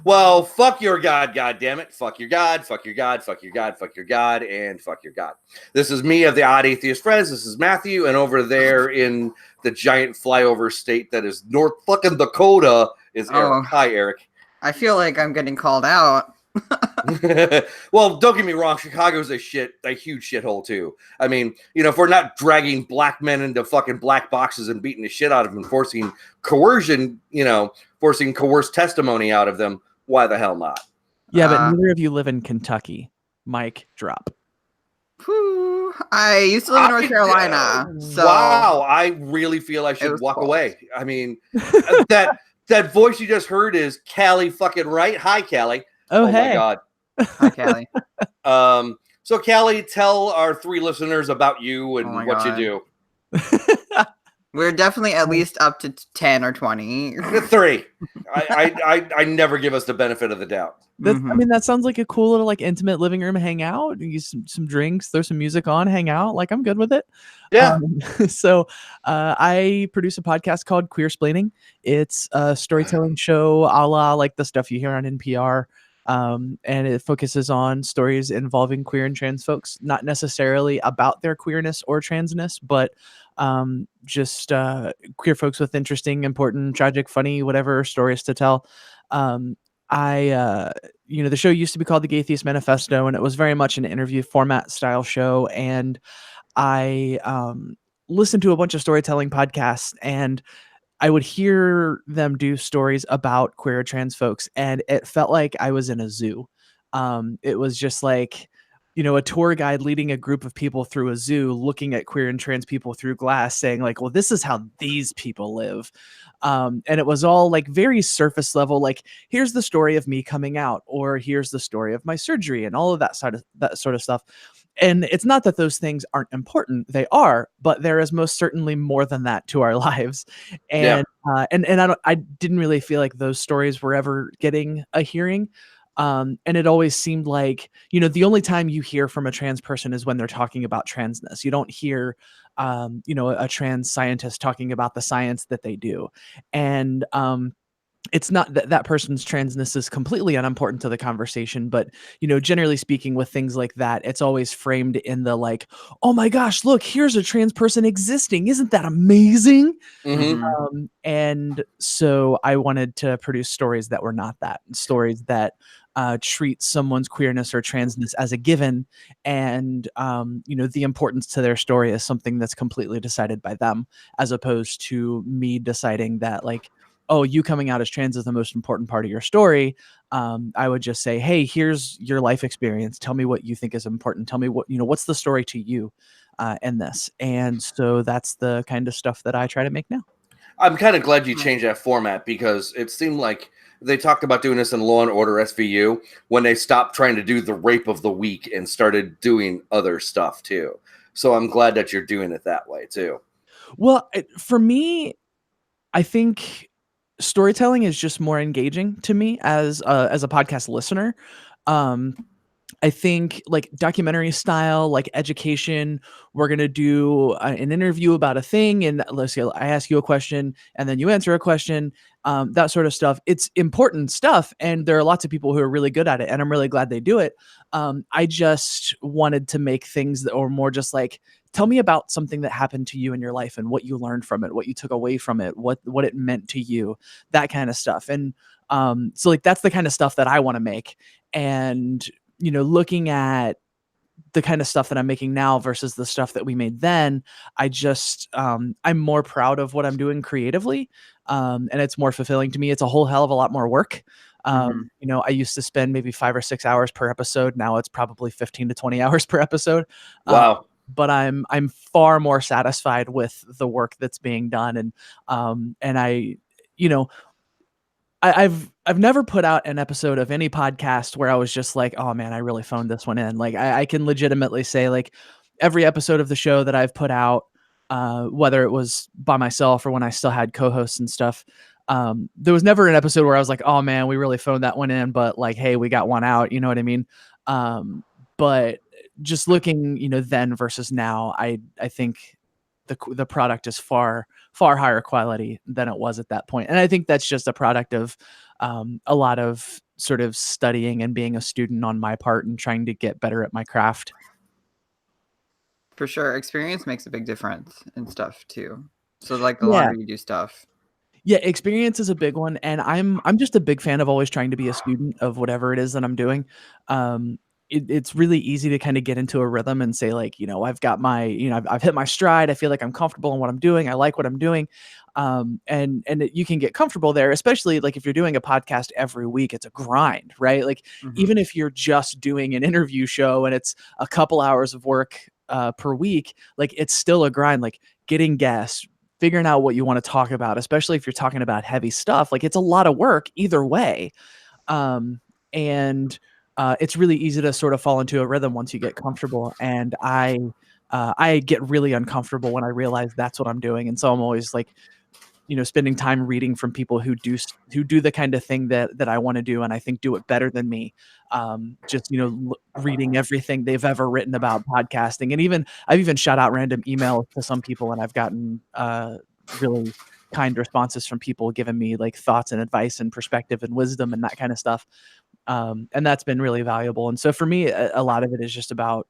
Well, fuck your God, God damn it. Fuck your God, fuck your God, fuck your God, fuck your God, and fuck your God. This is me of the Odd Atheist Friends. This is Matthew, and over there in the giant flyover state that is North fucking Dakota is Eric. Oh, Hi, Eric. I feel like I'm getting called out. Well, don't get me wrong. Chicago's a huge shithole too. I mean, if we're not dragging black men into fucking black boxes and beating the shit out of them, forcing coercion, forcing coerced testimony out of them, why the hell not? Yeah, but neither of you live in Kentucky. Mic drop. I used to live in North Carolina. So wow, I really feel I should walk away. I mean, that voice you just heard is Callie fucking Wright. Hi, Callie. Oh hey. My God. Hi, Callie. So Callie, tell our 3 listeners about you and what you do. We're definitely at least up to 10 or 20. 3. I never give us the benefit of the doubt. I mean, that sounds like a cool little intimate living room hangout. Use some drinks, throw some music on, hang out. I'm good with it. Yeah. So I produce a podcast called Queer Splaining. It's a storytelling show a la the stuff you hear on NPR. And it focuses on stories involving queer and trans folks, not necessarily about their queerness or transness, but just queer folks with interesting, important, tragic, funny, whatever stories to tell. The show used to be called The Gay Theist Manifesto, and it was very much an interview format style show. And I listened to a bunch of storytelling podcasts, and I would hear them do stories about queer or trans folks, and it felt like I was in a zoo. It was just a tour guide leading a group of people through a zoo, looking at queer and trans people through glass, saying well, this is how these people live. And it was all very surface level. Here's the story of me coming out, or here's the story of my surgery, and all of that sort of stuff. And it's not that those things aren't important. They are, but there is most certainly more than that to our lives. And, I didn't really feel like those stories were ever getting a hearing. And it always seemed the only time you hear from a trans person is when they're talking about transness. You don't hear, a trans scientist talking about the science that they do. And, it's not that person's transness is completely unimportant to the conversation, but, generally speaking with things like that, it's always framed in the oh my gosh, look, here's a trans person existing. Isn't that amazing? Mm-hmm. And so I wanted to produce stories that were not that, stories that treat someone's queerness or transness as a given, and the importance to their story is something that's completely decided by them, as opposed to me deciding that oh, you coming out as trans is the most important part of your story. I would just say, hey, here's your life experience. Tell me what you think is important. Tell me what's the story to you in this. And so that's the kind of stuff that I try to make now. I'm kind of glad you changed that format, because it seemed like they talked about doing this in Law and Order SVU when they stopped trying to do the rape of the week and started doing other stuff too. So I'm glad that you're doing it that way too. Well, for me, I think storytelling is just more engaging to me as a podcast listener. I think documentary style, education, we're going to do an interview about a thing, and let's say I ask you a question and then you answer a question, that sort of stuff. It's important stuff, and there are lots of people who are really good at it, and I'm really glad they do it. I just wanted to make things that are more just tell me about something that happened to you in your life and what you learned from it, what you took away from it, what it meant to you, that kind of stuff. And so that's the kind of stuff that I want to make. And looking at the kind of stuff that I'm making now versus the stuff that we made then, I just I'm more proud of what I'm doing creatively, and it's more fulfilling to me. It's a whole hell of a lot more work. I used to spend maybe 5 or 6 hours per episode. Now it's probably 15 to 20 hours per episode. Wow. But I'm far more satisfied with the work that's being done. And I've never put out an episode of any podcast where I was just oh man, I really phoned this one in. I can legitimately say every episode of the show that I've put out, whether it was by myself or when I still had co-hosts and stuff, there was never an episode where I was oh man, we really phoned that one in, but hey, we got one out. You know what I mean? But just looking, then versus now, I think the product is far higher quality than it was at that point. And I think that's just a product of a lot of sort of studying and being a student on my part and trying to get better at my craft. For sure. Experience makes a big difference in stuff too. So like the Yeah. longer you do stuff. Yeah, experience is a big one, and I'm just a big fan of always trying to be a student of whatever it is that I'm doing. It's really easy to kind of get into a rhythm and say like, I've got my, I've hit my stride. I feel like I'm comfortable in what I'm doing. I like what I'm doing, you can get comfortable there, especially like if you're doing a podcast every week. It's a grind, right? Like even if you're just doing an interview show and it's a couple hours of work per week, like it's still a grind. Like getting guests, figuring out what you want to talk about, especially if you're talking about heavy stuff, like it's a lot of work either way. It's really easy to sort of fall into a rhythm once you get comfortable. And I get really uncomfortable when I realize that's what I'm doing. And so I'm always like, spending time reading from people who do the kind of thing that I want to do, and I think do it better than me. Just reading everything they've ever written about podcasting, and I've even shot out random emails to some people, and I've gotten really kind responses from people giving me like thoughts and advice and perspective and wisdom and that kind of stuff. And that's been really valuable. And so for me, a lot of it is just about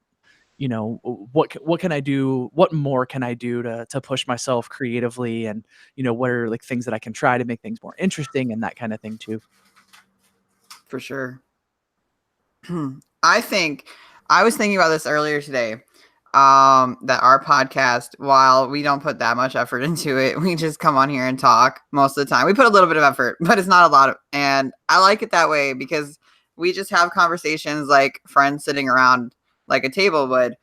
what can I do? What more can I do to push myself creatively? And, what are like things that I can try to make things more interesting and that kind of thing too. For sure. I was thinking about this earlier today, that our podcast, while we don't put that much effort into it, we just come on here and talk most of the time. We put a little bit of effort, but it's not a lot and I like it that way because we just have conversations like friends sitting around like a table would.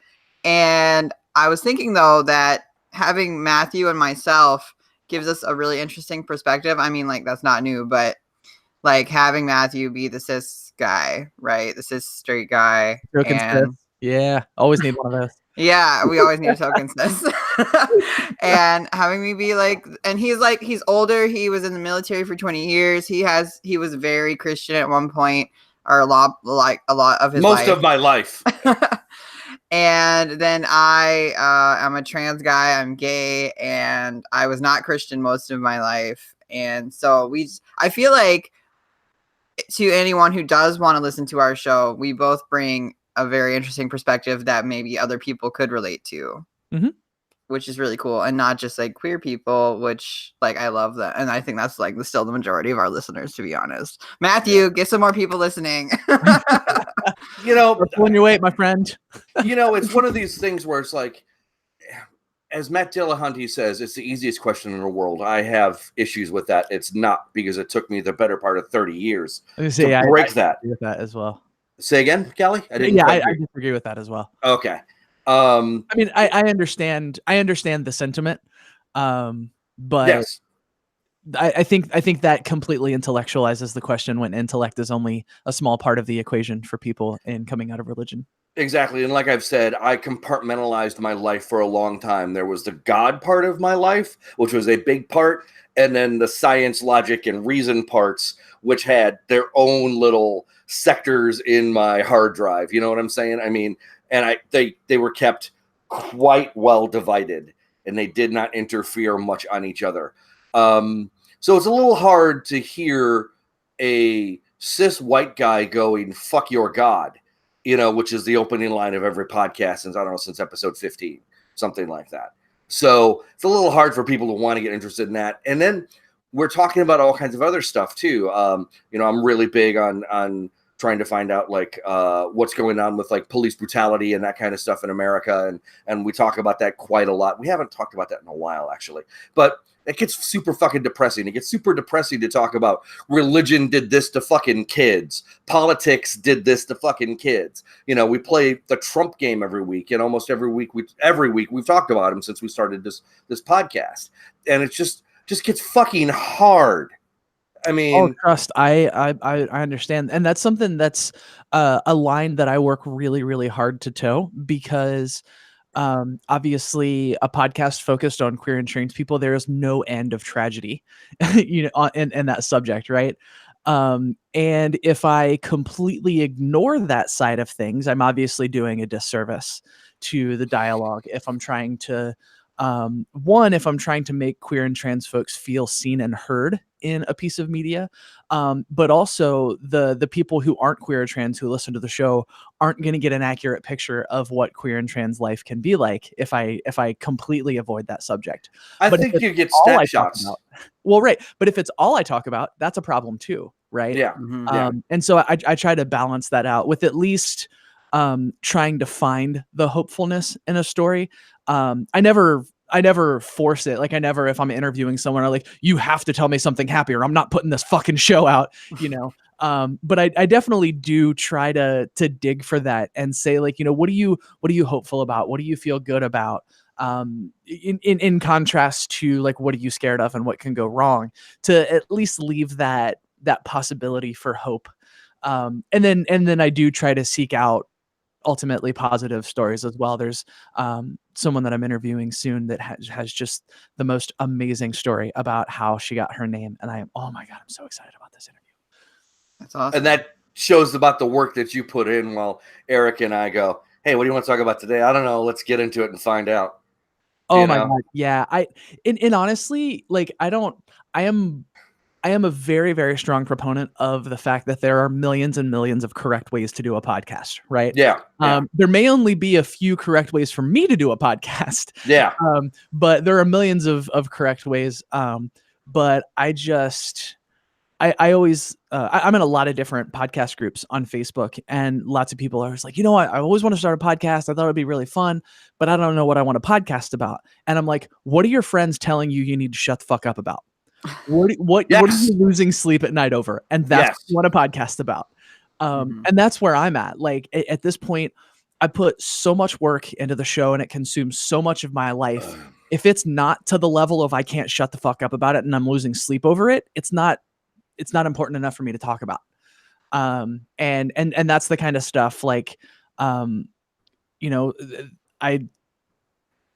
And I was thinking though that having Matthew and myself gives us a really interesting perspective. I mean, like that's not new, but like having Matthew be the cis guy, right? The cis straight guy. Yeah, always need one of those. Yeah, we always need a token cis. And having me be like, and he's older. He was in the military for 20 years. He was very Christian at one point, or a lot of his most life. of my life. And then I am a trans guy. I'm gay, and I was not Christian most of my life. And so I feel like to anyone who does want to listen to our show, we both bring a very interesting perspective that maybe other people could relate to, which is really cool. And not just like queer people, which like, I love that. And I think that's like still the majority of our listeners, to be honest. Matthew, get some more people listening. Pulling your weight, my friend. It's one of these things where it's like, as Matt Dillahunty says, it's the easiest question in the world. I have issues with that. It's not, because it took me the better part of 30 years to break that. I agree with that as well. Say again, Callie? I disagree with that as well. Okay. I mean, I understand the sentiment, but yes. I think that completely intellectualizes the question when intellect is only a small part of the equation for people in coming out of religion. Exactly. And like I've said, I compartmentalized my life for a long time. There was the God part of my life, which was a big part, and then the science, logic, and reason parts, which had their own little sectors in my hard drive. You know what I'm saying? I mean, and they were kept quite well divided, and they did not interfere much on each other. So it's a little hard to hear a cis white guy going, "Fuck your God," which is the opening line of every podcast since episode 15, something like that. So it's a little hard for people to want to get interested in that. And then we're talking about all kinds of other stuff too. I'm really big on trying to find out like what's going on with like police brutality and that kind of stuff in America. And we talk about that quite a lot. We haven't talked about that in a while, actually, but it gets super fucking depressing. It gets super depressing to talk about religion did this to fucking kids. Politics did this to fucking kids. We play the Trump game every week, and almost every week we've talked about him since we started this podcast. And it just gets fucking hard. I mean, trust. I understand, and that's something that's a line that I work really, really hard to toe, because obviously a podcast focused on queer and trans people, there is no end of tragedy, in that subject, right? And if I completely ignore that side of things, I'm obviously doing a disservice to the dialogue. If I'm trying to One, if I'm trying to make queer and trans folks feel seen and heard in a piece of media, but also the people who aren't queer or trans who listen to the show aren't going to get an accurate picture of what queer and trans life can be like if I completely avoid that subject. I But think if you it's get all I talk snapshots. about, well, right. But if it's all I talk about, that's a problem too, right? Yeah. Mhm. And so I try to balance that out with at least trying to find the hopefulness in a story. I never force it. Like I never, if I'm interviewing someone, I'm like, you have to tell me something happy or I'm not putting this fucking show out, you know? But I definitely do try to dig for that and say like, you know, what are you hopeful about? What do you feel good about? In contrast to like, what are you scared of and what can go wrong, to at least leave that possibility for hope. And then I do try to seek out ultimately positive stories as well. There's someone that I'm interviewing soon that has just the most amazing story about how she got her name. And oh my God, I'm so excited about this interview. That's awesome. And that shows about the work that you put in while Eric and I go, hey, what do you want to talk about today? I don't know. Let's get into it and find out. Oh my God. Yeah. And honestly, like I am a very, very strong proponent of the fact that there are millions and millions of correct ways to do a podcast, right? Yeah. There may only be a few correct ways for me to do a podcast. Yeah. But there are millions of correct ways. But I always, I'm in a lot of different podcast groups on Facebook, and lots of people are always like, you know, I always want to start a podcast. I thought it'd be really fun, but I don't know what I want to podcast about. And I'm like, what are your friends telling you need to shut the fuck up about? What are you losing sleep at night over? And that's what a podcast about. And that's where I'm at. Like at this point, I put so much work into the show and it consumes so much of my life. If it's not to the level of I can't shut the fuck up about it and I'm losing sleep over it, it's not important enough for me to talk about. And that's the kind of stuff like, you know,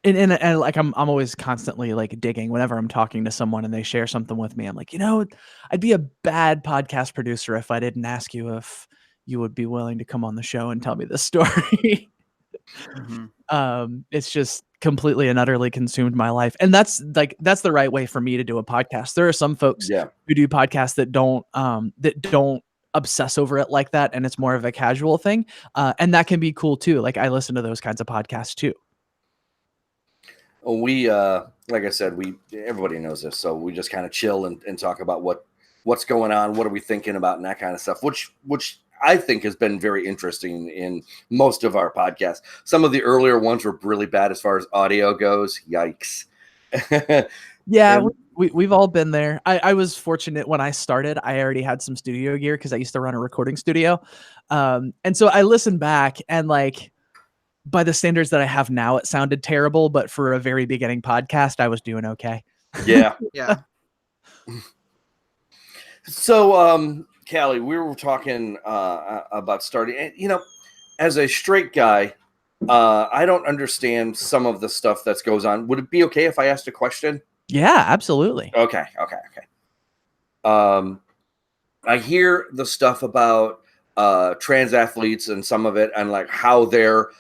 and like I'm always constantly like digging whenever I'm talking to someone and they share something with me. I'm like, you know, I'd be a bad podcast producer if I didn't ask you if you would be willing to come on the show and tell me this story. It's just completely and utterly consumed my life. And that's the right way for me to do a podcast. There are some folks who do podcasts that don't obsess over it like that. And it's more of a casual thing. And that can be cool too. Like I listen to those kinds of podcasts too. We like I said, everybody knows this, so we just kind of chill and talk about what's going on, what are we thinking about, and that kind of stuff, which I think has been very interesting in most of our podcasts. Some of the earlier ones were really bad as far as audio goes. Yikes. Yeah, we've all been there. I was fortunate when I started. I already had some studio gear because I used to run a recording studio, and so I listened back and like, by the standards that I have now, it sounded terrible, but for a very beginning podcast, I was doing okay. Yeah. Yeah. So, Callie, we were talking about starting, and you know, as a straight guy, I don't understand some of the stuff that goes on. Would it be okay if I asked a question? Yeah, absolutely. Okay. I hear the stuff about trans athletes and some of it, and like how they're,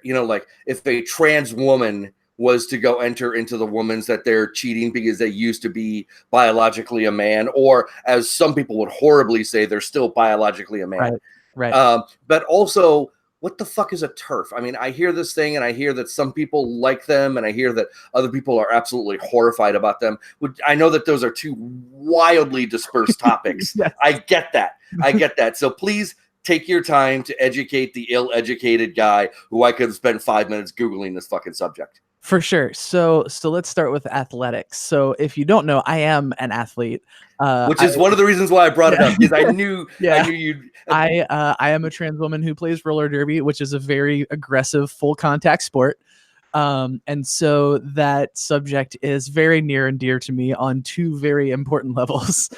you know, like if a trans woman was to go enter into the woman's, that they're cheating because they used to be biologically a man, or as some people would horribly say, they're still biologically a man. Right. But also, what the fuck is a TERF? I mean, I hear this thing and I hear that some people like them and I hear that other people are absolutely horrified about them. I know that those are two wildly dispersed topics. Yes. I get that. So please take your time to educate the ill-educated guy who I could spend 5 minutes Googling this fucking subject. For sure. So let's start with athletics. So if you don't know, I am an athlete. Which is one of the reasons why I brought it up, because I knew you'd. I am a trans woman who plays roller derby, which is a very aggressive full contact sport. And so that subject is very near and dear to me on two very important levels.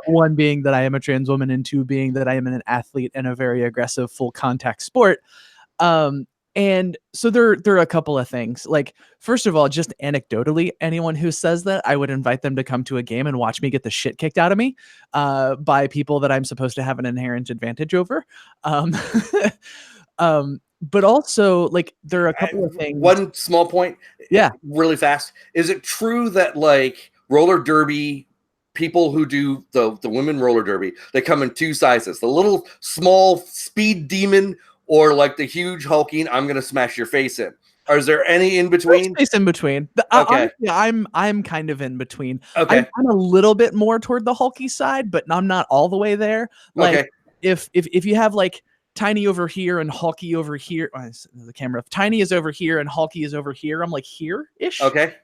One being that I am a trans woman, and two being that I am an athlete in a very aggressive full contact sport. And so there are a couple of things. Like, first of all, just anecdotally, anyone who says that, I would invite them to come to a game and watch me get the shit kicked out of me by people that I'm supposed to have an inherent advantage over. but also like there are a couple of things. One small point, Yeah. really fast. Is it true that like roller derby people who do the women roller derby, they come in two sizes, the little small speed demon or like the huge hulking I'm gonna smash your face in? Or is there any in between? Space in between. Okay. Honestly, I'm kind of in between. Okay. I'm a little bit more toward the hulky side, but I'm not all the way there. Like Okay. if you have like Tiny over here and Hulky over here, the camera. If Tiny is over here and Hulky is over here, I'm like here ish. Okay.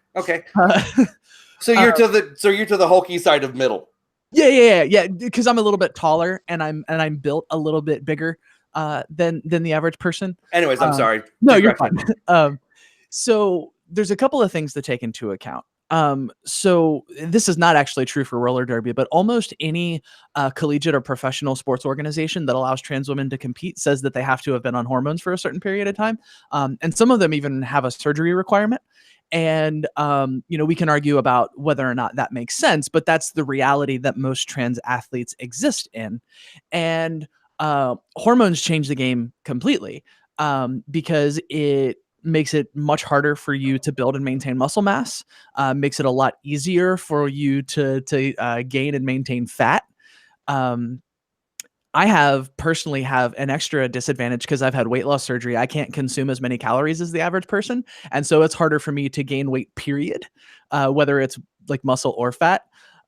So you're to the hulky side of middle. Yeah. Because I'm a little bit taller and I'm built a little bit bigger than the average person. Anyways, I'm sorry. No, you're fine. So there's a couple of things to take into account. So this is not actually true for roller derby, but almost any collegiate or professional sports organization that allows trans women to compete says that they have to have been on hormones for a certain period of time. And some of them even have a surgery requirement. And, we can argue about whether or not that makes sense, but that's the reality that most trans athletes exist in. And hormones change the game completely because it makes it much harder for you to build and maintain muscle mass, makes it a lot easier for you to gain and maintain fat. I personally have an extra disadvantage because I've had weight loss surgery. I can't consume as many calories as the average person. And so it's harder for me to gain weight, period, whether it's like muscle or fat.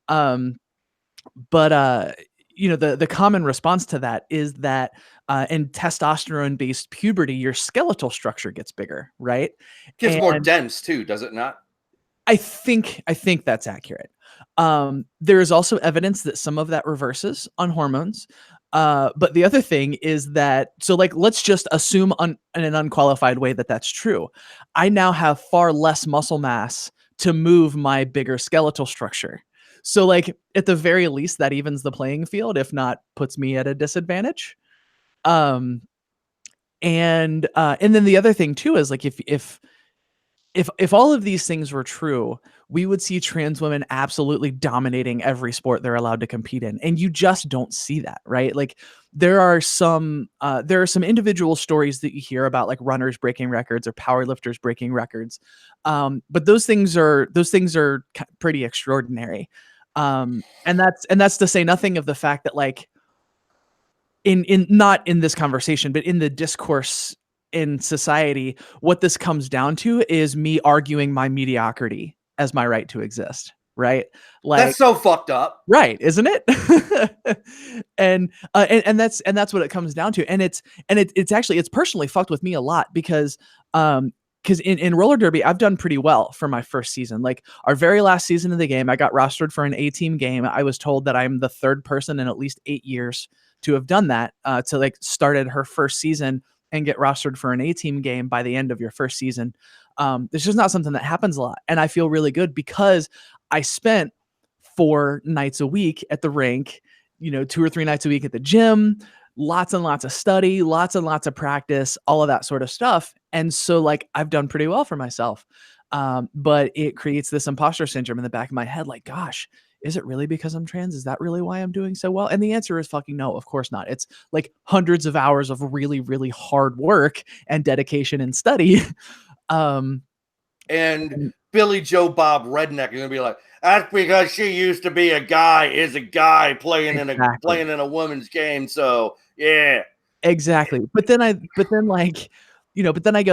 But the common response to that is that in testosterone-based puberty, your skeletal structure gets bigger, right? Gets more dense too, does it not? I think that's accurate. There is also evidence that some of that reverses on hormones. But the other thing is that, so like, let's just assume in an unqualified way that that's true. I now have far less muscle mass to move my bigger skeletal structure. So like at the very least that evens the playing field, if not puts me at a disadvantage. And then the other thing too is like if all of these things were true, we would see trans women absolutely dominating every sport they're allowed to compete in. And you just don't see that, right? Like there are some individual stories that you hear about like runners breaking records or powerlifters breaking records. But those things are pretty extraordinary. And that's to say nothing of the fact that like in not in this conversation, but in the discourse in society, what this comes down to is me arguing my mediocrity as my right to exist. Right. Like that's so fucked up. Right. Isn't it? and that's what it comes down to. And it's personally fucked with me a lot because in roller derby, I've done pretty well for my first season. Like our very last season of the game, I got rostered for an A-team game. I was told that I'm the third person in at least 8 years to have done that, to like started her first season and get rostered for an A-team game by the end of your first season. It's just not something that happens a lot. And I feel really good because I spent 4 nights a week at the rink, 2 or 3 nights a week at the gym, lots and lots of study, lots and lots of practice, all of that sort of stuff. And so like I've done pretty well for myself. But it creates this imposter syndrome in the back of my head. Like, gosh, is it really because I'm trans? Is that really why I'm doing so well? And the answer is fucking no, of course not. It's like hundreds of hours of really, really hard work and dedication and study. And Billy Joe Bob Redneck is gonna be like, that's because she used to be a guy, is a guy playing in a woman's game. So yeah. Exactly. But then I go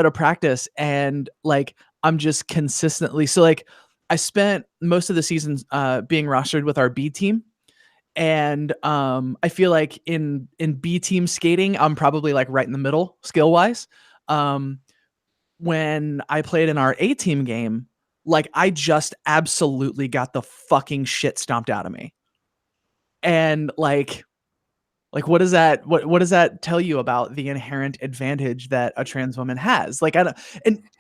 to practice and like I'm just consistently, so like I spent most of the seasons being rostered with our B team. And I feel like in B team skating, I'm probably like right in the middle skill wise. When I played in our A team game, like I just absolutely got the fucking shit stomped out of me. And like what does that tell you about the inherent advantage that a trans woman has? Like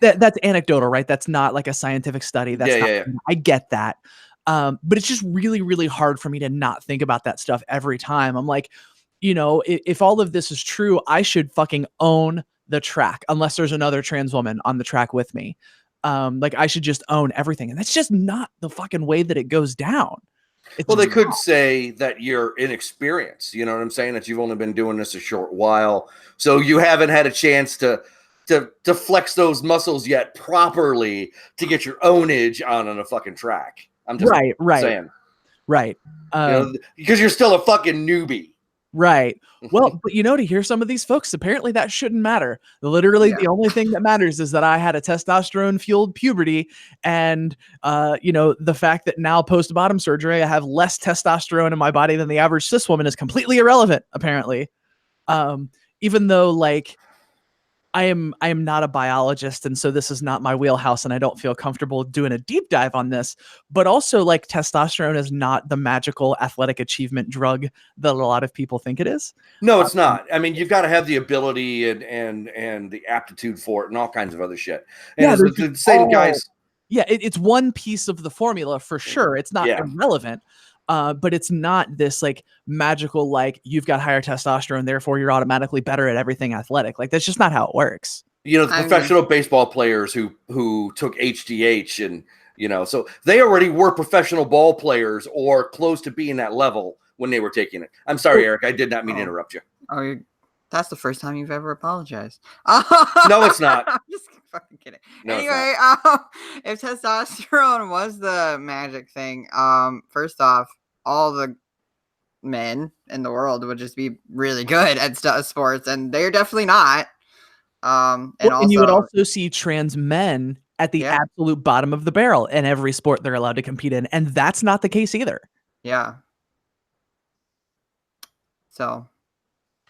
that's anecdotal, right? That's not like a scientific study. I get that. But it's just really, really hard for me to not think about that stuff every time. I'm like, if all of this is true, I should fucking own the track unless there's another trans woman on the track with me. Like I should just own everything. And that's just not the fucking way that it goes down. Well, they could say that you're inexperienced. You know what I'm saying? That you've only been doing this a short while, so you haven't had a chance to flex those muscles yet properly to get your ownage on a fucking track. I'm just saying, right. Because you're still a fucking newbie. Right. Well, but to hear some of these folks, apparently that shouldn't matter. Literally, the only thing that matters is that I had a testosterone-fueled puberty, and the fact that now post-bottom surgery, I have less testosterone in my body than the average cis woman is completely irrelevant, apparently. Even though, like, I am not a biologist, and so this is not my wheelhouse, and I don't feel comfortable doing a deep dive on this. But also, like, testosterone is not the magical athletic achievement drug that a lot of people think it is. No, it's not. I mean, you've got to have the ability and the aptitude for it, and all kinds of other shit. And the same guys. Yeah, it's one piece of the formula for sure. It's not irrelevant. But it's not this like magical, like you've got higher testosterone, therefore you're automatically better at everything athletic. Like that's just not how it works. The professional baseball players who took HGH and, so they already were professional ball players or close to being that level when they were taking it. I'm sorry, Eric. I did not mean to interrupt you. Oh, that's the first time you've ever apologized. No, it's not. I'm just fucking kidding. No, anyway, if testosterone was the magic thing, first off, all the men in the world would just be really good at sports, and they're definitely not. And you would also see trans men at the absolute bottom of the barrel in every sport they're allowed to compete in, and that's not the case either. Yeah. So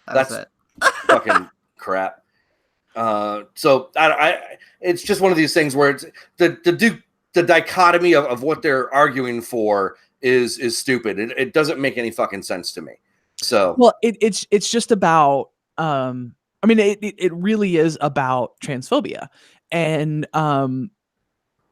that's it. Fucking crap. So it's just one of these things where it's the dichotomy of what they're arguing for is stupid. It doesn't make any fucking sense to me. So well, it's just about it really is about transphobia, and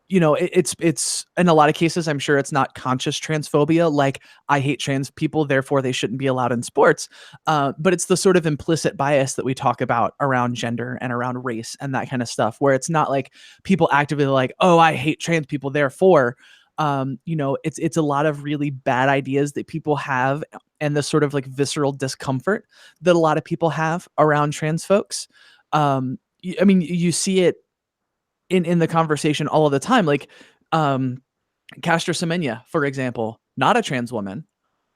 it's in a lot of cases, I'm sure it's not conscious transphobia, like I hate trans people, therefore they shouldn't be allowed in sports. But it's the sort of implicit bias that we talk about around gender and around race and that kind of stuff, where it's not like people actively like, oh, I hate trans people, therefore, it's a lot of really bad ideas that people have and the sort of like visceral discomfort that a lot of people have around trans folks. You see it in the conversation all of the time, like Castor Semenya, for example, not a trans woman,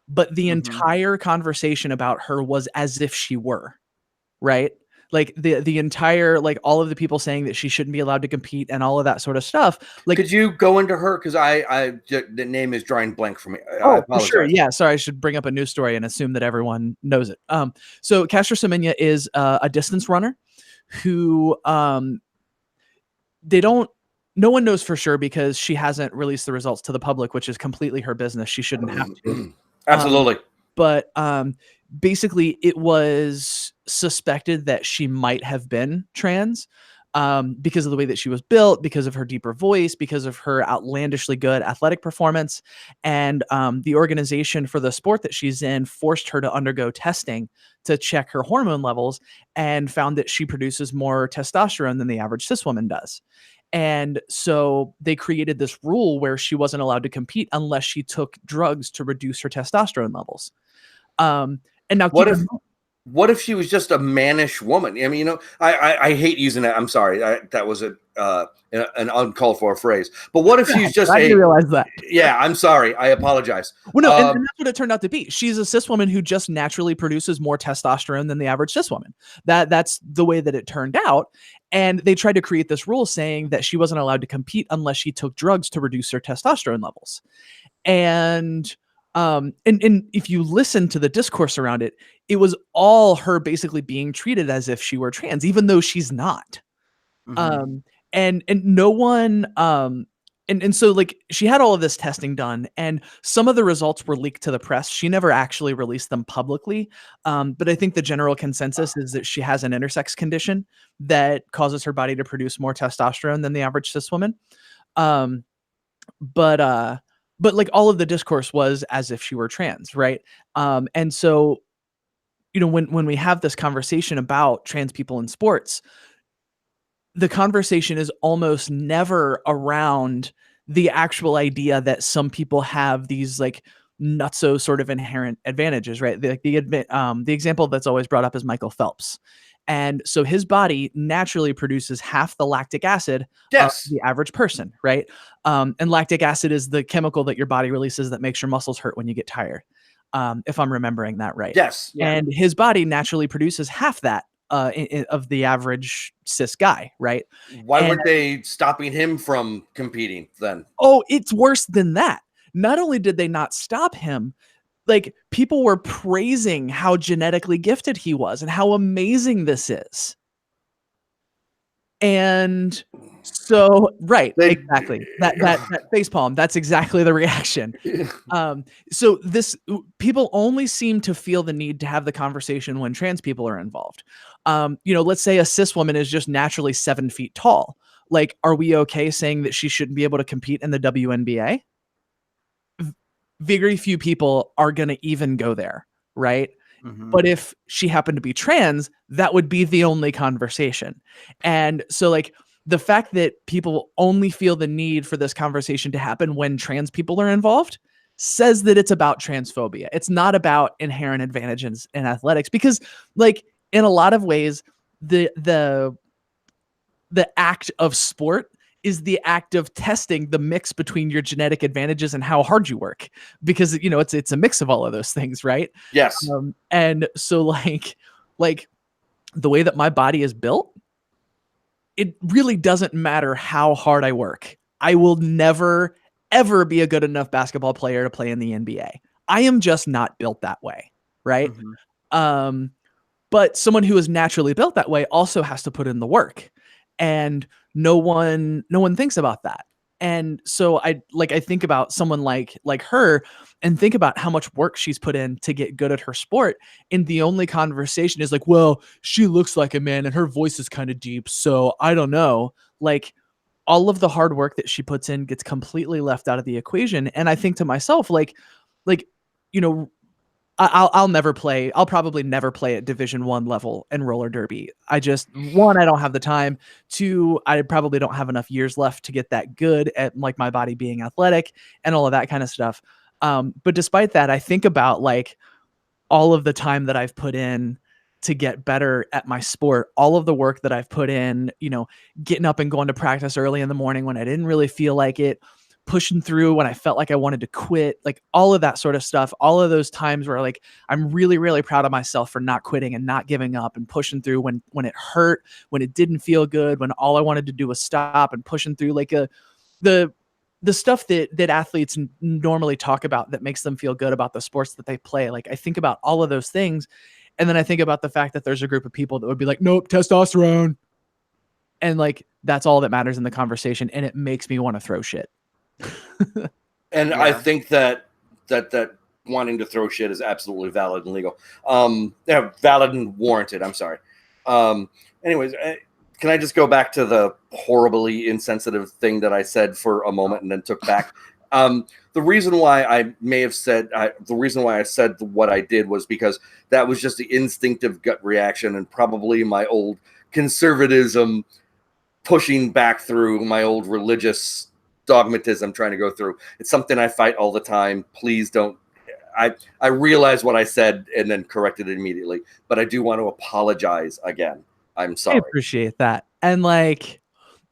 but the entire conversation about her was as if she were, right? Like the entire, like all of the people saying that she shouldn't be allowed to compete and all of that sort of stuff. Like, could you go into her? Because the name is drawing blank for me. I apologize. Sure. Yeah. Sorry. I should bring up a news story and assume that everyone knows it. So Castor Semenya is a distance runner who, no one knows for sure because she hasn't released the results to the public, which is completely her business. She shouldn't have to. Absolutely. But basically it was suspected that she might have been trans because of the way that she was built, because of her deeper voice, because of her outlandishly good athletic performance. And the organization for the sport that she's in forced her to undergo testing to check her hormone levels and found that she produces more testosterone than the average cis woman does. And so they created this rule where she wasn't allowed to compete unless she took drugs to reduce her testosterone levels. And now what if she was just a mannish woman? I mean, I hate using that. I'm sorry. That was an uncalled for phrase. But what if she's just I didn't realize that. Yeah, I'm sorry. I apologize. Well, no, and that's what it turned out to be. She's a cis woman who just naturally produces more testosterone than the average cis woman. That's the way that it turned out. And they tried to create this rule saying that she wasn't allowed to compete unless she took drugs to reduce her testosterone levels. And if you listen to the discourse around it, it was all her basically being treated as if she were trans, even though she's not. And no one, and so like she had all of this testing done and some of the results were leaked to the press. She never actually released them publicly. But I think the general consensus is that she has an intersex condition that causes her body to produce more testosterone than the average cis woman. But like all of the discourse was as if she were trans. Right. And so, when we have this conversation about trans people in sports, the conversation is almost never around the actual idea that some people have these like nutso sort of inherent advantages, right? The example that's always brought up is Michael Phelps. And so his body naturally produces half the lactic acid of the average person, right? And lactic acid is the chemical that your body releases that makes your muscles hurt when you get tired, if I'm remembering that right. Yes. Yeah. And his body naturally produces half that of the average cis guy, right? Why weren't they stopping him from competing then? Oh, it's worse than that. Not only did they not stop him, like people were praising how genetically gifted he was and how amazing this is. And so, right, exactly. That facepalm, that's exactly the reaction. So people only seem to feel the need to have the conversation when trans people are involved. Let's say a cis woman is just naturally 7 feet tall. Like, are we okay saying that she shouldn't be able to compete in the WNBA? Very few people are going to even go there, right? Mm-hmm. But if she happened to be trans, that would be the only conversation. And so, like, the fact that people only feel the need for this conversation to happen when trans people are involved says that it's about transphobia. It's not about inherent advantages in athletics, because, like, in a lot of ways, the act of sport is the act of testing the mix between your genetic advantages and how hard you work, because it's a mix of all of those things, right? Yes. And so like the way that my body is built, it really doesn't matter how hard I work. I will never ever be a good enough basketball player to play in the NBA. I am just not built that way, right? Mm-hmm. But someone who is naturally built that way also has to put in the work, and no one thinks about that. And so I think about someone like her and think about how much work she's put in to get good at her sport. And the only conversation is like, well, she looks like a man and her voice is kind of deep, so I don't know. Like, all of the hard work that she puts in gets completely left out of the equation. And I think to myself, like, I'll never play. I'll probably never play at Division I level in roller derby. I don't have the time. 2, I probably don't have enough years left to get that good at, like, my body being athletic and all of that kind of stuff. But despite that, I think about, like, all of the time that I've put in to get better at my sport, all of the work that I've put in, getting up and going to practice early in the morning when I didn't really feel like it, pushing through when I felt like I wanted to quit, like all of that sort of stuff, all of those times where, like, I'm really, really proud of myself for not quitting and not giving up and pushing through when it hurt, when it didn't feel good, when all I wanted to do was stop, and pushing through, like, the stuff that athletes normally talk about that makes them feel good about the sports that they play. Like, I think about all of those things. And then I think about the fact that there's a group of people that would be like, nope, testosterone. And, like, that's all that matters in the conversation. And it makes me want to throw shit. And Yeah. I think that wanting to throw shit is absolutely valid and legal. Valid and warranted. I'm sorry. Anyways, can I just go back to the horribly insensitive thing that I said for a moment and then took back? The reason why I said what I did was because that was just the instinctive gut reaction, and probably my old conservatism pushing back through my old religious dogmatism, trying to go through. It's something I fight all the time. Please don't. I realized what I said and then corrected it immediately, but I do want to apologize again. I'm sorry. I appreciate that. And, like,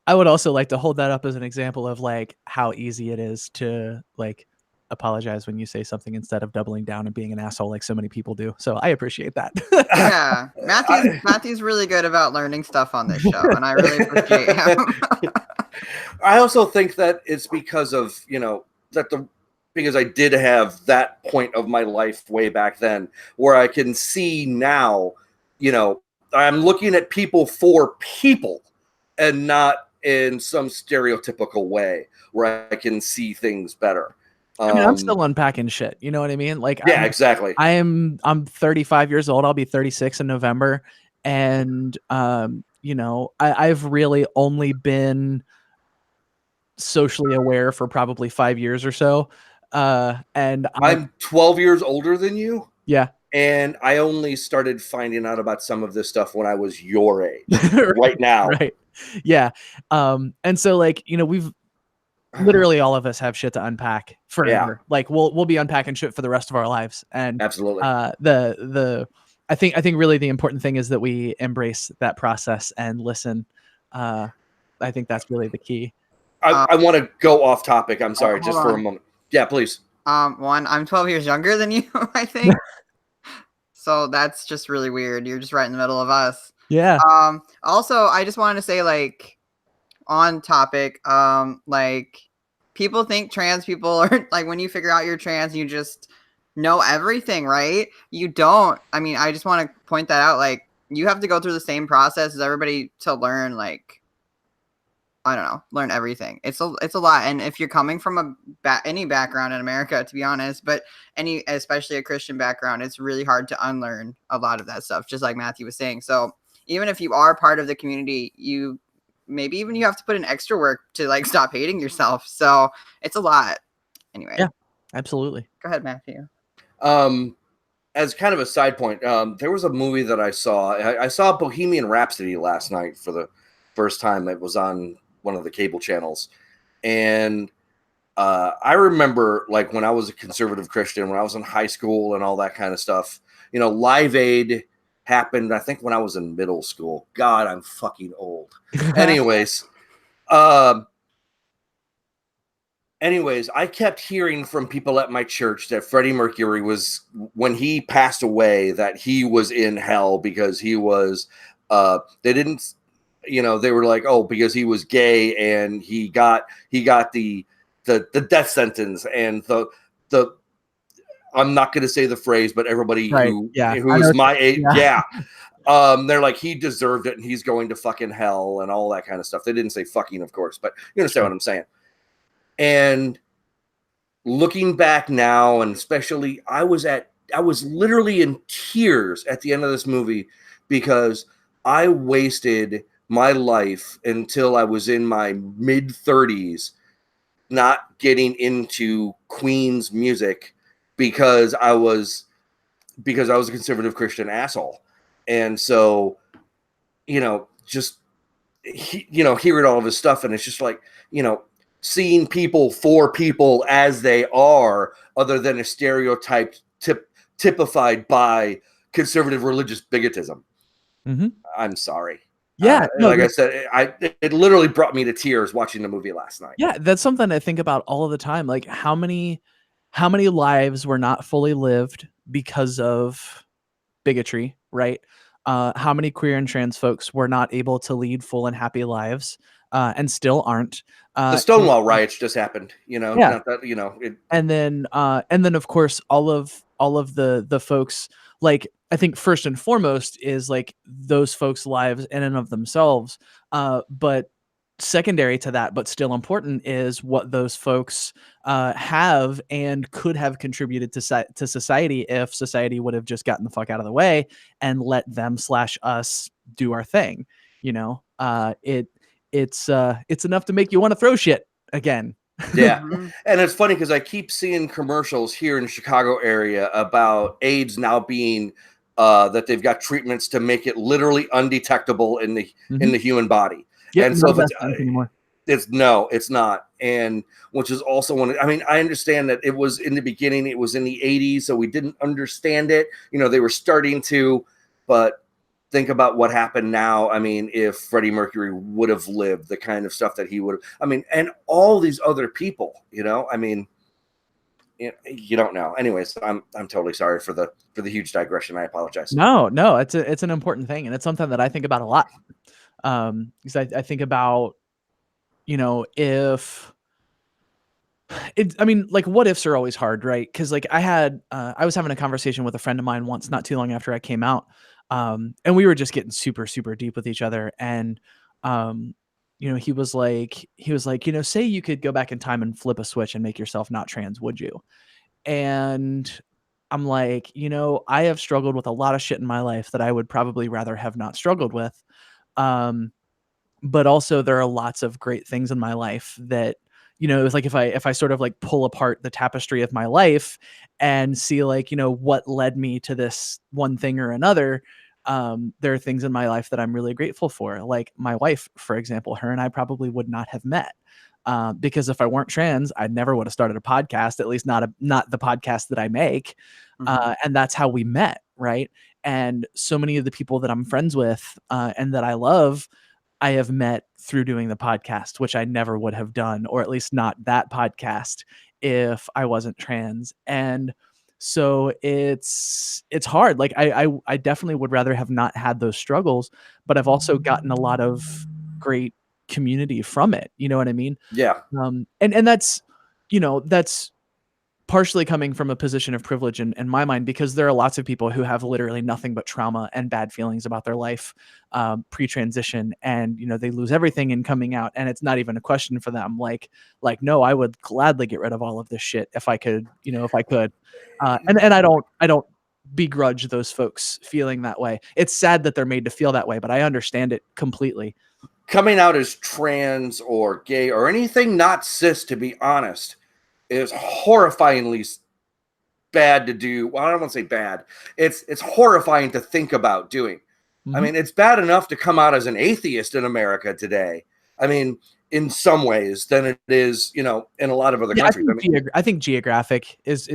I would also like to hold that up as an example of, like, how easy it is to, like, apologize when you say something instead of doubling down and being an asshole like so many people do. So I appreciate that. Yeah, Matthew's really good about learning stuff on this show, and I really appreciate him. I also think that it's because of, because I did have that point of my life way back then where I can see now, I'm looking at people for people and not in some stereotypical way where I can see things better. I mean, I'm still unpacking shit. You know what I mean? Like, yeah, exactly. I'm 35 years old. I'll be 36 in November. And, I've really only been socially aware for probably 5 years or so. And I'm 12 years older than you. Yeah. And I only started finding out about some of this stuff when I was your age, right now. Right. Yeah. And so, like, literally all of us have shit to unpack forever. Yeah. Like we'll be unpacking shit for the rest of our lives. And Absolutely. I think really the important thing is that we embrace that process and listen. I think that's really the key. I want to go off topic. I'm sorry, just for a on. moment. Yeah, please. One, I'm 12 years younger than you, I think. So that's just really weird. You're just right in the middle of us. Yeah. Also, I just wanted to say, like, on topic, like, people think trans people are like, when you figure out you're trans, you just know everything, right? You don't. I mean, I just want to point that out. Like, you have to go through the same process as everybody to learn, like, I don't know, learn everything. It's a lot. And if you're coming from any background in America, to be honest, but especially a Christian background, it's really hard to unlearn a lot of that stuff, just like Matthew was saying. So even if you are part of the community, you have to put in extra work to like stop hating yourself. So it's a lot. Anyway. Yeah, absolutely. Go ahead, Matthew. As kind of a side point, there was a movie that I saw. I saw Bohemian Rhapsody last night for the first time. It was on one of the cable channels. And I remember, like, when I was a conservative Christian, when I was in high school and all that kind of stuff, you know, Live Aid happened, I think, when I was in middle school. God, I'm fucking old. Anyways, I kept hearing from people at my church that Freddie Mercury was, when he passed away, that he was in hell because he was, they didn't, you know, they were like, oh, because he was gay and he got the death sentence and the I'm not going to say the phrase, but everybody who is my age, they're like, he deserved it and he's going to fucking hell and all that kind of stuff. They didn't say fucking, of course, but you understand what I'm saying. And looking back now, and especially, I was literally in tears at the end of this movie because I wasted my life until I was in my mid 30s not getting into Queen's music because I was a conservative Christian asshole. And so, you know, just hearing all of his stuff, and it's just like, you know, seeing people for people as they are, other than a stereotype typified by conservative religious bigotism. Mm-hmm. I'm sorry. Yeah, like I said, it literally brought me to tears watching the movie last night. Yeah, that's something I think about all of the time. Like, how many lives were not fully lived because of bigotry, right? How many queer and trans folks were not able to lead full and happy lives, and still aren't. The Stonewall riots just happened, you know. Yeah. Not that, you know. And then of course all of the folks, like, I think first and foremost is like those folks' lives in and of themselves, but secondary to that, but still important, is what those folks have and could have contributed to society if society would have just gotten the fuck out of the way and let them / us do our thing. You know, it's enough to make you want to throw shit again. Yeah. And it's funny because I keep seeing commercials here in the Chicago area about AIDS now being that they've got treatments to make it literally undetectable in the human body. Yep, and so it's not. And which is also one. I mean, I understand that it was in the beginning, it was in the 80s, so we didn't understand it. You know, they were starting to, but think about what happened now. I mean, if Freddie Mercury would have lived, the kind of stuff that he would have, I mean, and all these other people, you know, I mean, you don't know. Anyways, I'm totally sorry for the huge digression. I apologize. No, it's an important thing, and it's something that I think about a lot. Because I think about, you know, like, what ifs are always hard, right? Because like I was having a conversation with a friend of mine once, not too long after I came out, and we were just getting super, super deep with each other. And you know, he was like, you know, say you could go back in time and flip a switch and make yourself not trans, would you? And I'm like, you know, I have struggled with a lot of shit in my life that I would probably rather have not struggled with. But also there are lots of great things in my life that, you know, it was like, if I sort of like pull apart the tapestry of my life and see, like, you know, what led me to this one thing or another, there are things in my life that I'm really grateful for. Like my wife, for example, her and I probably would not have met. Because if I weren't trans, I never would have started a podcast, at least not the podcast that I make. And that's how we met, right? And so many of the people that I'm friends with and that I love, I have met through doing the podcast, which I never would have done, or at least not that podcast, if I wasn't trans. And so it's hard. Like I definitely would rather have not had those struggles, but I've also gotten a lot of great community from it. You know what I mean? Yeah. And that's, you know, that's partially coming from a position of privilege in my mind, because there are lots of people who have literally nothing but trauma and bad feelings about their life pre-transition, and, you know, they lose everything in coming out, and it's not even a question for them. Like, no, I would gladly get rid of all of this shit if I could, you know, if I could. And I don't begrudge those folks feeling that way. It's sad that they're made to feel that way, but I understand it completely. Coming out as trans or gay or anything not cis, to be honest, is horrifyingly bad to do. Well, I don't want to say bad. It's horrifying to think about doing. I mean, it's bad enough to come out as an atheist in America today. I mean, in some ways, than it is, you know, in a lot of other countries. I think geographic is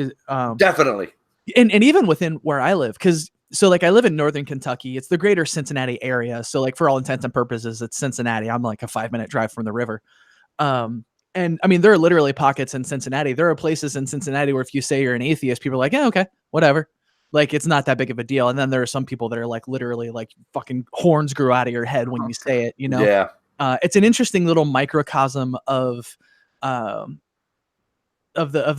definitely, and even within where I live, because so like I live in northern Kentucky. It's the greater Cincinnati area. So like for all intents and purposes, it's Cincinnati. I'm like a 5-minute drive from the river. And I mean, there are literally pockets in Cincinnati. There are places in Cincinnati where if you say you're an atheist, people are like, yeah, okay, whatever. Like, it's not that big of a deal. And then there are some people that are like, literally like fucking horns grew out of your head when you say it, you know? Yeah. It's an interesting little microcosm of the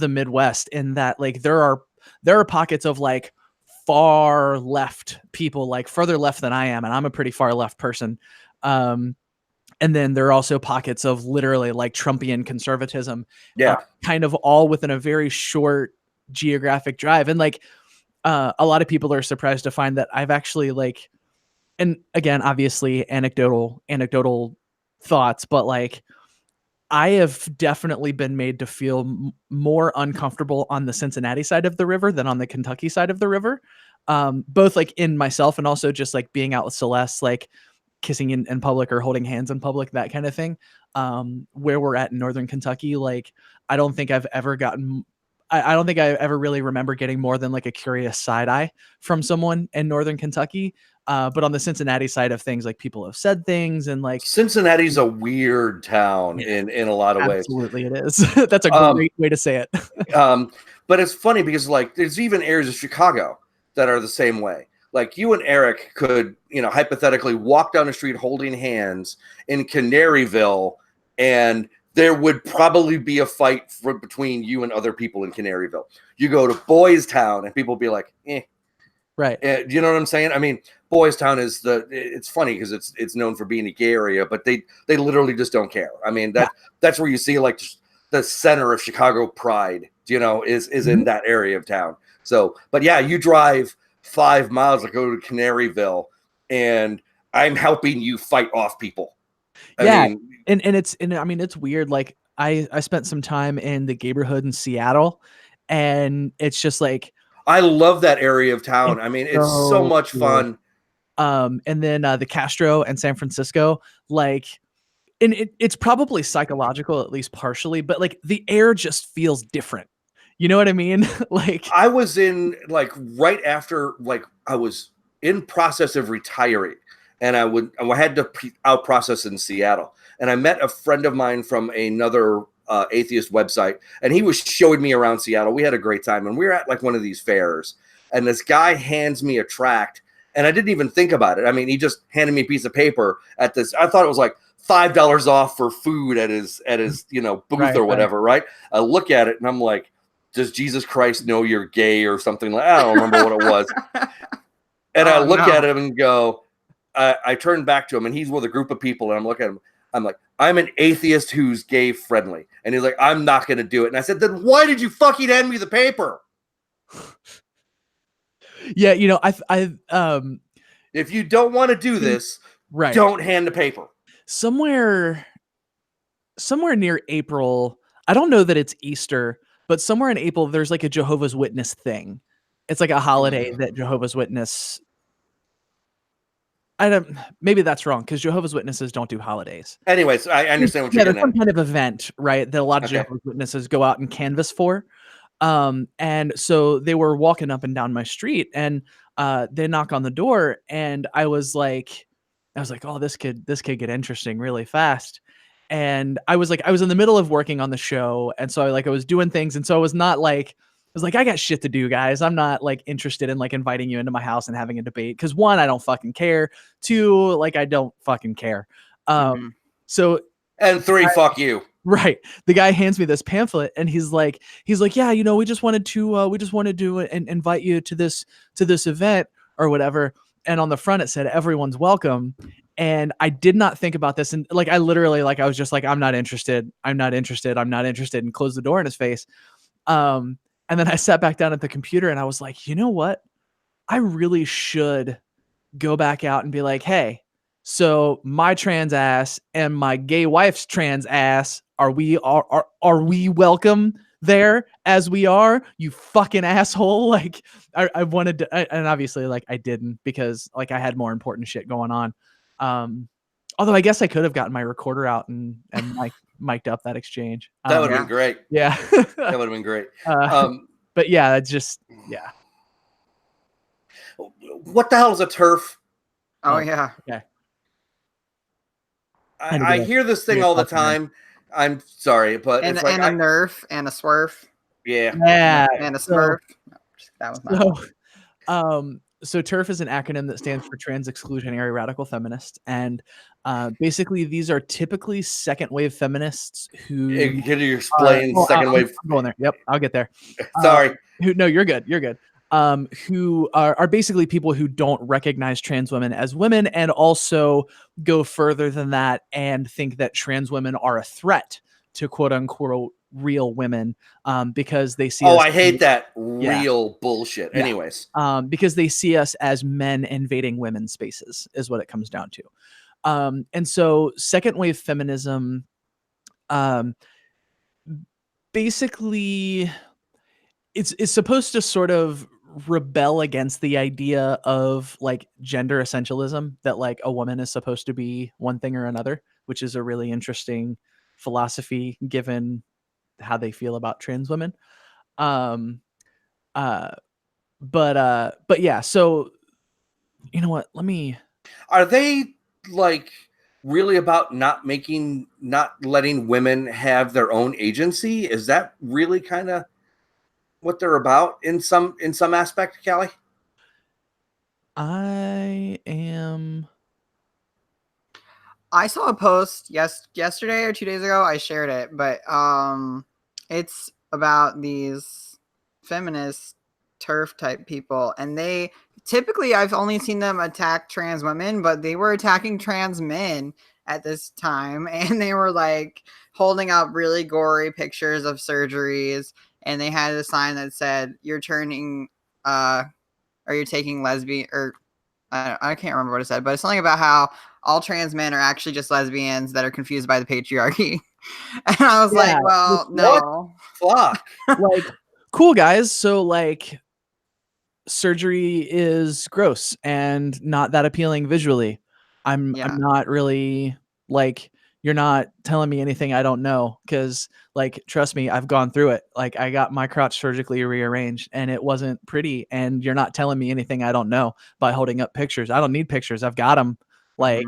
Midwest, in that like there are pockets of like far left people, like further left than I am. And I'm a pretty far left person. And then there are also pockets of literally like Trumpian conservatism, kind of all within a very short geographic drive. And like a lot of people are surprised to find that I've actually like, and again, obviously anecdotal thoughts, but like I have definitely been made to feel more uncomfortable on the Cincinnati side of the river than on the Kentucky side of the river. Both like in myself and also just like being out with Celeste, like kissing in public or holding hands in public, that kind of thing. Where we're at in northern Kentucky, like I don't think I've ever gotten, I don't think I ever really remember getting more than like a curious side eye from someone in northern Kentucky. But on the Cincinnati side of things, like people have said things, and like Cincinnati's a weird town in a lot of ways. Absolutely, it is. That's a great way to say it. But it's funny because like there's even areas of Chicago that are the same way. Like you and Eric could, you know, hypothetically walk down the street holding hands in Canaryville, and there would probably be a fight between you and other people in Canaryville. You go to Boys Town and people be like, eh. Right. Do you know what I'm saying? I mean, Boys Town is it's funny because it's known for being a gay area, but they literally just don't care. I mean, that's where you see like the center of Chicago pride, you know, is in that area of town. So, but yeah, you drive 5 miles to go to Canaryville, and I'm helping you fight off people. I mean, it's weird. Like I spent some time in the neighborhood in Seattle, and it's just like I love that area of town. I mean, it's so much fun. And then the Castro and San Francisco, like, and it's probably psychological, at least partially, but like the air just feels different. You know what I mean? Like I was in like right after, like I was in process of retiring, and I had to out process in Seattle, and I met a friend of mine from another atheist website, and he was showing me around Seattle. We had a great time, and we were at like one of these fairs, and this guy hands me a tract, and I didn't even think about it. I mean, he just handed me a piece of paper at this. I thought it was like $5 off for food at his you know booth or whatever, right? I look at it and I'm like, does Jesus Christ know you're gay or something? Like I don't remember what it was. And I look at him and go, I turn back to him, and he's with a group of people, and I'm looking at him. I'm like, I'm an atheist who's gay friendly. And he's like, I'm not going to do it. And I said, then why did you fucking hand me the paper? Yeah. You know, if you don't want to do this, right, don't hand the paper. Somewhere near April, I don't know that it's Easter, but somewhere in April, there's like a Jehovah's Witness thing. It's like a holiday that Jehovah's Witness I don't. Maybe that's wrong because Jehovah's Witnesses don't do holidays. Anyways, I understand what Yeah, you're there's getting some at. kind of event, right? That a lot of Okay. Jehovah's Witnesses go out and canvas for. And so they were walking up and down my street, and they knock on the door, and I was like, oh, this could get interesting really fast. And I was in the middle of working on the show, and so I was doing things, and so I was not like. I was like, I got shit to do, guys. I'm not like interested in like inviting you into my house and having a debate. Cause one, I don't fucking care. Two, like I don't fucking care. So And 3, fuck you. right. The guy hands me this pamphlet and he's like, yeah, we just wanted to invite you to this event or whatever. And on the front it said everyone's welcome. And I did not think about this. And like, I literally, like, I was just like, I'm not interested, and closed the door in his face. And then I sat back down at the computer and I was like, you know what? I really should go back out and be like, hey, so my trans ass and my gay wife's trans ass, are we welcome there as we are, you fucking asshole? Like I wanted to, and obviously like I didn't, because like I had more important shit going on. Although I guess I could have gotten my recorder out and mic'd up that exchange. That would have been great. Yeah. That would have been great. But yeah, it's just, yeah. What the hell is a turf? Oh yeah. Okay. I hear this thing all the time. I'm sorry, but And, it's like a nerf and a swerf. Yeah. And a smurf. That was my So TERF is an acronym that stands for Trans Exclusionary Radical Feminist, and basically these are typically second wave feminists who. Can you explain second wave? I'm going there. Yep, I'll get there. Sorry. No, you're good. You're good. Who are basically people who don't recognize trans women as women, and also go further than that and think that trans women are a threat to quote unquote real women, because they see. I hate that real bullshit. Yeah. Anyways, because they see us as men invading women's spaces is what it comes down to. And so second wave feminism, basically it's supposed to sort of rebel against the idea of like gender essentialism, that like a woman is supposed to be one thing or another, which is a really interesting philosophy given how they feel about trans women. But yeah, so you know what? Are they like really about not letting women have their own agency? Is that really kind of what they're about in some aspect, Callie? I saw a post yesterday or 2 days ago. I shared it, but it's about these feminist turf type people, and they typically, I've only seen them attack trans women, but they were attacking trans men at this time, and they were like holding up really gory pictures of surgeries, and they had a sign that said, "You're turning or you're taking lesbian," or I can't remember what it said, but it's something about how all trans men are actually just lesbians that are confused by the patriarchy. And I was like, well, no. Fuck. Like, cool, guys. So like surgery is gross and not that appealing visually. I'm not really like, you're not telling me anything I don't know, because like, trust me, I've gone through it. Like I got my crotch surgically rearranged and it wasn't pretty, and you're not telling me anything I don't know by holding up pictures. I don't need pictures. I've got them. Like,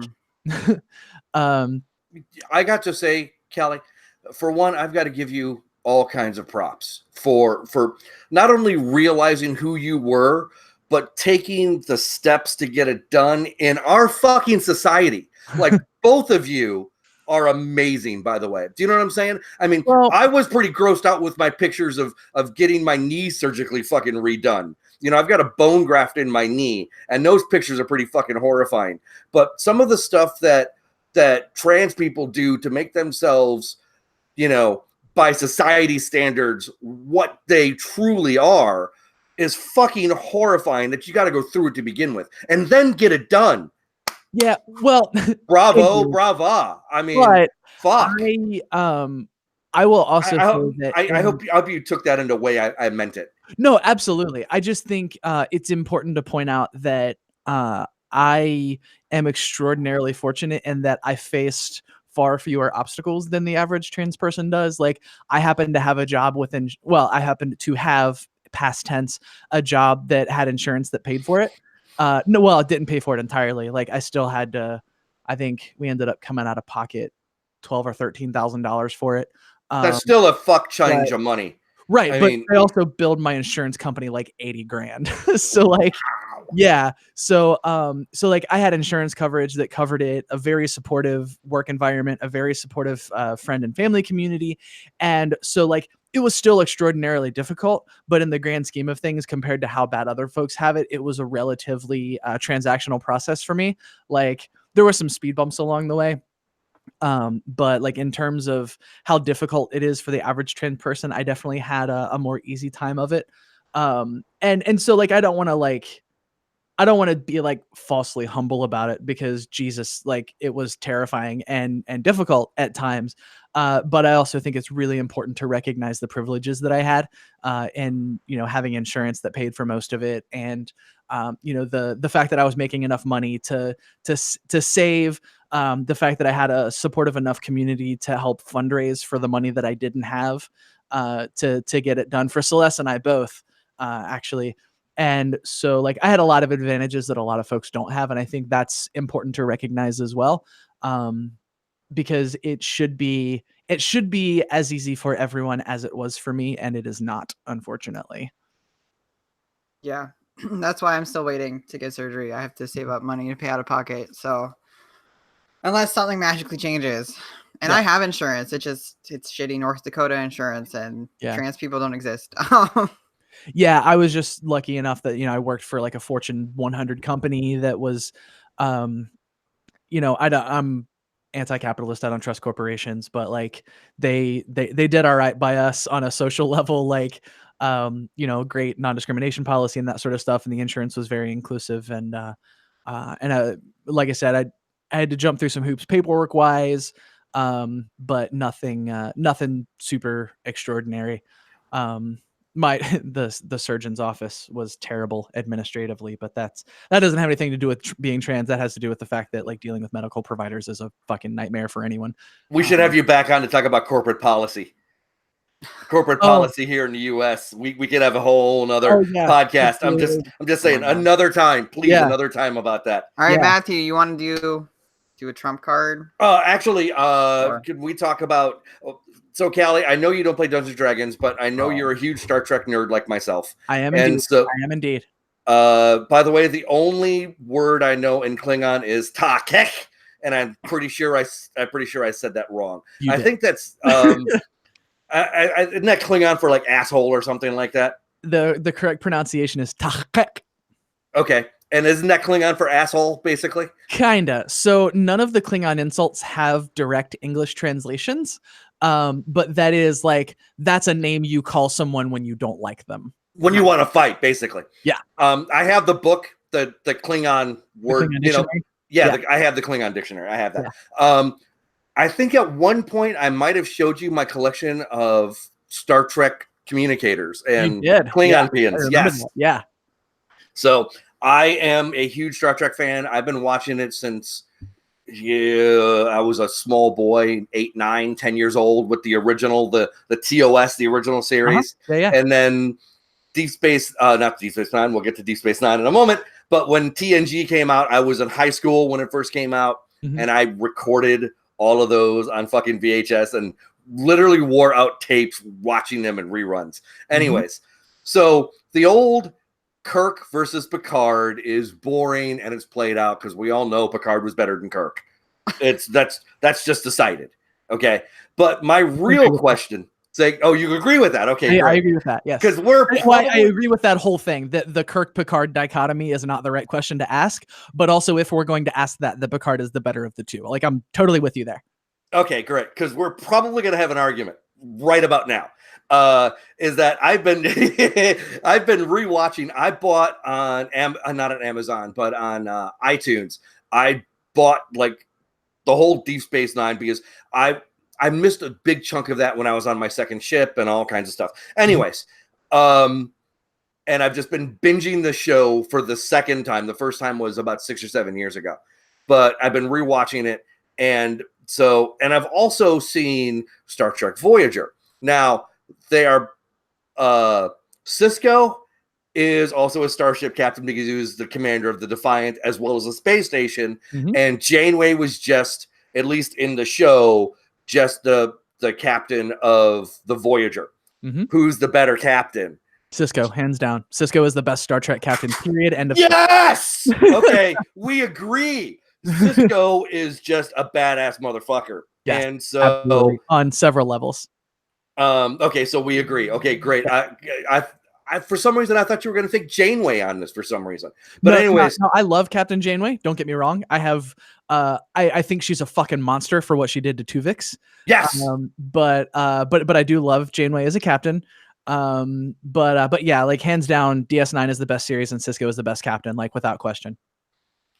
I got to say, Callie, for one, I've got to give you all kinds of props for not only realizing who you were, but taking the steps to get it done in our fucking society. Like both of you are amazing, by the way. Do you know what I'm saying? I mean, I was pretty grossed out with my pictures of getting my knee surgically fucking redone. You know, I've got a bone graft in my knee, and those pictures are pretty fucking horrifying. But some of the stuff that trans people do to make themselves, you know, by society standards, what they truly are, is fucking horrifying, that you got to go through it to begin with and then get it done. Yeah, well, bravo, brava. I mean, fuck. I will also say that I hope you took that in the way I meant it. No, absolutely. I just think it's important to point out that I am extraordinarily fortunate in that I faced far fewer obstacles than the average trans person does. Like, I happen to have a job within, well, I happen to have, past tense, a job that had insurance that paid for it. No, well, it didn't pay for it entirely. Like, I still had to, I think we ended up coming out of pocket $12 or $13,000 for it. That's still a fuck change but- of money. Right, I but mean, I also billed my insurance company like 80 grand. So like, yeah. So like I had insurance coverage that covered it, a very supportive work environment, a very supportive friend and family community. And so like it was still extraordinarily difficult, but in the grand scheme of things, compared to how bad other folks have it, it was a relatively transactional process for me. Like there were some speed bumps along the way. But like in terms of how difficult it is for the average trans person, I definitely had a more easy time of it. And so like I don't want to be like falsely humble about it, because Jesus, like it was terrifying and difficult at times. But I also think it's really important to recognize the privileges that I had, and having insurance that paid for most of it, and the fact that I was making enough money to save, the fact that I had a supportive enough community to help fundraise for the money that I didn't have, to get it done for Celeste and I both, actually. And so like I had a lot of advantages that a lot of folks don't have. And I think that's important to recognize as well. Because it should be as easy for everyone as it was for me. And it is not, unfortunately. Yeah. That's why I'm still waiting to get surgery. I have to save up money to pay out of pocket. So unless something magically changes. And I have insurance. It's shitty North Dakota insurance, and trans people don't exist. Yeah, I was just lucky enough that, I worked for like a Fortune 100 company that was, I'm anti-capitalist. I don't trust corporations, but like they did all right by us on a social level, like, great non-discrimination policy and that sort of stuff. And the insurance was very inclusive. And like I said, I had to jump through some hoops paperwork wise, but nothing super extraordinary. The surgeon's office was terrible administratively, but that doesn't have anything to do with being trans. That has to do with the fact that like dealing with medical providers is a fucking nightmare for anyone. We should have you back on to talk about corporate policy. Policy here in the U.S. We could have a whole another podcast. I'm just saying another time, please, another time about that. All right, Matthew, you want to do a trump card? Actually, could we talk about? So, Callie, I know you don't play Dungeons & Dragons, but I know you're a huge Star Trek nerd like myself. I am indeed. By the way, the only word I know in Klingon is "takek," and I'm pretty sure I said that wrong. I think that's isn't that Klingon for like asshole or something like that? The correct pronunciation is "takek." Okay. And isn't that Klingon for asshole, basically? Kinda. So none of the Klingon insults have direct English translations. But that is like, that's a name you call someone when you don't like them. When you want to fight, basically. Yeah. I have the book, the Klingon word, Klingon I have the Klingon dictionary. I have that. Yeah. I think at one point I might have showed you my collection of Star Trek communicators and Klingon pins. Yes. That. Yeah. So I am a huge Star Trek fan. I've been watching it since I was a small boy, 8, 9, 10 years old, with the original, the TOS, the original series. And then Deep Space, not Deep Space Nine. We'll get to Deep Space Nine in a moment. But when TNG came out, I was in high school when it first came out, and I recorded all of those on fucking VHS and literally wore out tapes watching them in reruns. Anyways, so the old Kirk versus Picard is boring and it's played out because we all know Picard was better than Kirk. That's just decided. Okay. But my real question, say, oh, you agree with that? Okay. I agree with that. Yes. Because I agree with that whole thing, that the Kirk Picard dichotomy is not the right question to ask. But also, if we're going to ask that, the Picard is the better of the two. Like, I'm totally with you there. Okay, great. Because we're probably going to have an argument right about now. Is that I've been rewatching. I bought on not on Amazon, but on iTunes. I bought like the whole Deep Space Nine because I missed a big chunk of that when I was on my second ship and all kinds of stuff. Anyways, and I've just been binging the show for the second time. The first time was about 6 or 7 years ago, but I've been rewatching it, and I've also seen Star Trek Voyager. Now they are Cisco is also a starship captain because he was the commander of the Defiant as well as the space station. Mhm. And Janeway was just, at least in the show, just the captain of the Voyager. Mhm. Who's the better captain? Cisco, hands down. Cisco is the best Star Trek captain, period. End of Yes! Okay, we agree. Cisco is just a badass motherfucker. Yes, and so absolutely. On several levels. Okay, so we agree. Okay, great. I for some reason I thought you were going to think Janeway on this for some reason. But anyways, no, I love Captain Janeway. Don't get me wrong. I have I think she's a fucking monster for what she did to Tuvix. yes. But I do love Janeway as a captain. But yeah, like hands down, DS9 is the best series and Cisco is the best captain, like without question.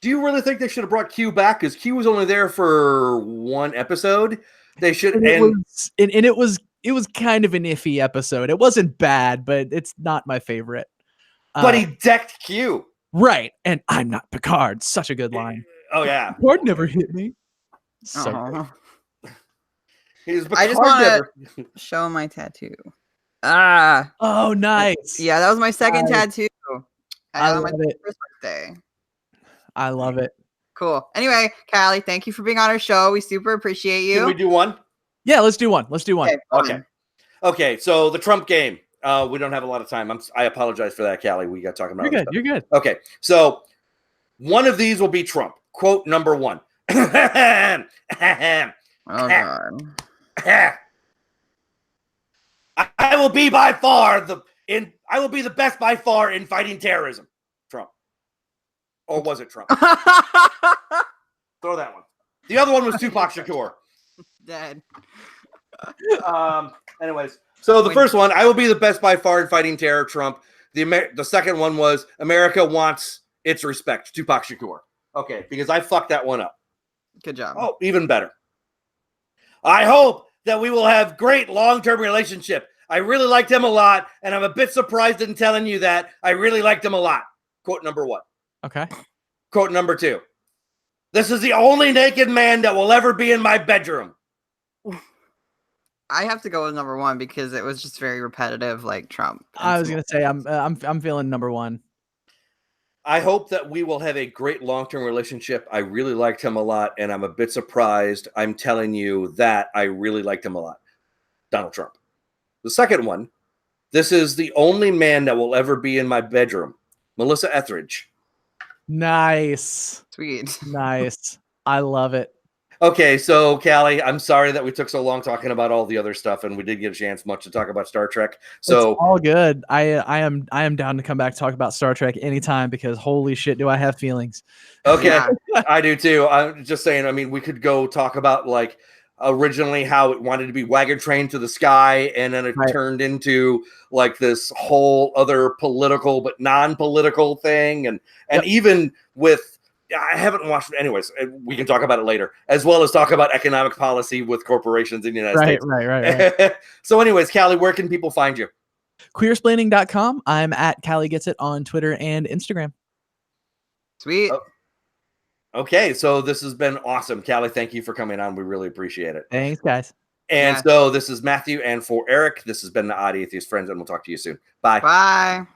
Do you really think they should have brought Q back? Because Q was only there for one episode. They should, and it was kind of an iffy episode. It wasn't bad, but it's not my favorite. But he decked Q. Right, and I'm not Picard. Such a good line. Oh yeah, Picard never hit me. So I just want to show my tattoo. Ah. Oh, nice. Yeah, that was my second tattoo. I on my love it. first birthday. I love it. Cool. Anyway, Callie, thank you for being on our show. We super appreciate you. Can we do one? Yeah, let's do one. Okay. So the Trump game. We don't have a lot of time. I apologize for that, Callie. We got talking about. You're good. Okay. So one of these will be Trump. Quote number 1. Oh God. I will be by far I will be the best by far in fighting terrorism. Trump. Or was it Trump? Throw that one. The other one was Tupac Shakur. Dead. Anyways, so the first one, I will be the best by far in fighting terror, Trump. The second one was America wants its respect, Tupac Shakur. Okay, because I fucked that one up. Good job. Oh, even better. I hope that we will have great long-term relationship. I really liked him a lot, and I'm a bit surprised in telling you that. I really liked him a lot. Quote number 1. Okay. Quote number 2. This is the only naked man that will ever be in my bedroom. I have to go with number 1 because it was just very repetitive, like Trump. I was gonna say I'm feeling number 1. I hope that we will have a great long-term relationship. I really liked him a lot, and I'm a bit surprised. I'm telling you that I really liked him a lot. Donald Trump. The second one, this is the only man that will ever be in my bedroom. Melissa Etheridge. Nice. Sweet. Nice. I love it. Okay, so Callie, I'm sorry that we took so long talking about all the other stuff, and we didn't get a chance much to talk about Star Trek. So it's all good. I am down to come back to talk about Star Trek anytime because holy shit, do I have feelings? Okay, Yeah. I do too. I'm just saying. I mean, we could go talk about like originally how it wanted to be Wagon Train to the Sky, and then it turned into like this whole other political but non-political thing, and even with. I haven't watched it. Anyways, we can talk about it later, as well as talk about economic policy with corporations in the United States. Right. So anyways, Callie, where can people find you? Queersplaining.com. I'm at Callie Gets It on Twitter and Instagram. Sweet. Oh. Okay, so this has been awesome. Callie, thank you for coming on. We really appreciate it. Thanks, guys. And so this is Matthew, and for Eric, this has been the Odd Atheist Friends, and we'll talk to you soon. Bye. Bye.